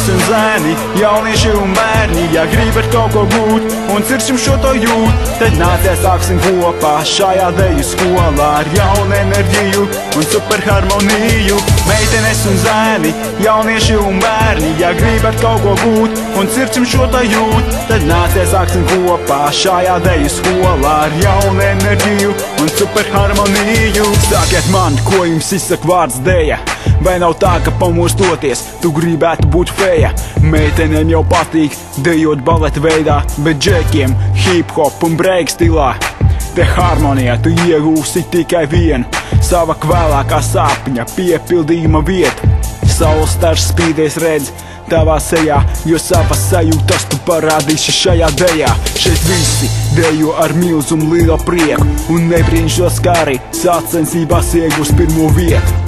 Meitenes un zēni, jaunieši un bērni, ja gribat kaut ko gūt un sirds šo to jūt, tad nāciet sāksim kopā šajā deju skolā ar jaunu enerģiju un superharmoniju. Meitenes un zēni, jaunieši un bērni, ja gribat kaut ko gūt un sirds šo to jūt, tad nāciet sāksim kopā šajā deju skolā ar jaunu enerģiju un superharmoniju. Sakiet man, ko jums izsaka vārds deja? Vai nav tā, ka pamostoties tu gribētu būt feja? Meitenēm jau patīk dejot baleta veidā, bet džekiem hip-hop un break stilā. Te harmonijā tu iegūsi tikai vienu, sava kvēlākā sapņa piepildījuma vietu. Saules stars spīdēs redz tavā sejā, jo savas sajūtas tu parādīsi šajā dejā. Šeit visi dejo ar milzu un lielu prieku, un nebrīnšos, kā arī sacensībās iegūs pirmo vietu.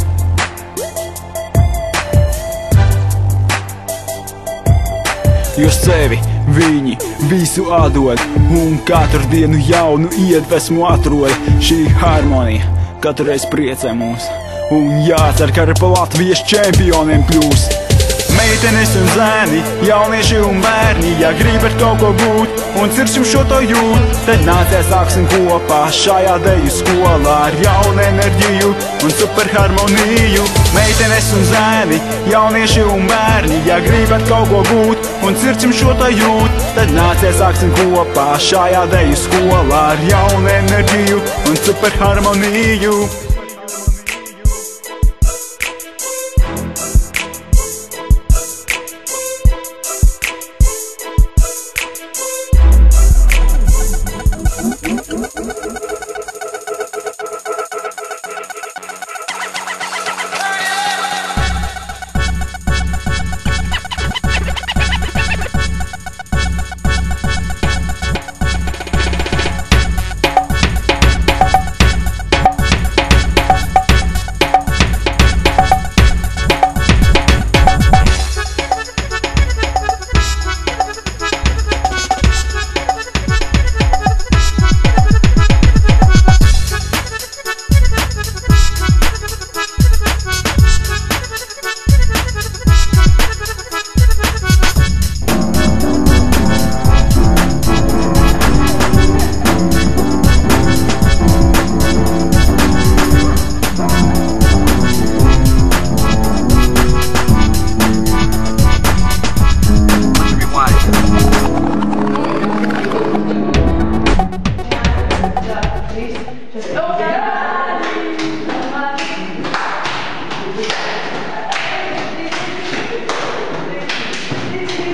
Jo sevi viņi visu atdod, un katru dienu jaunu iedvesmu atrod. Šī harmonija katru reizi priecē mūs, un jācer, ka arī pa Latvijas čempioniem kļūs. Meitenes un zēni, jaunieši un bērni, ja gribat kaut ko gūt un sirds šo to jūt, tad nāciet sāksim kopā šajā deju skolā ar jaunu enerģiju un superharmoniju. Meitenes un zēni, jaunieši un bērni, ja gribat kaut ko gūt un sirds šo to jūt, tad nāciet sāksim kopā šajā deju skolā ar jaunu enerģiju un superharmoniju.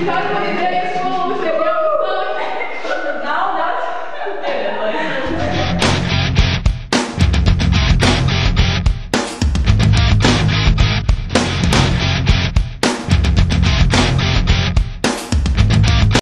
How do you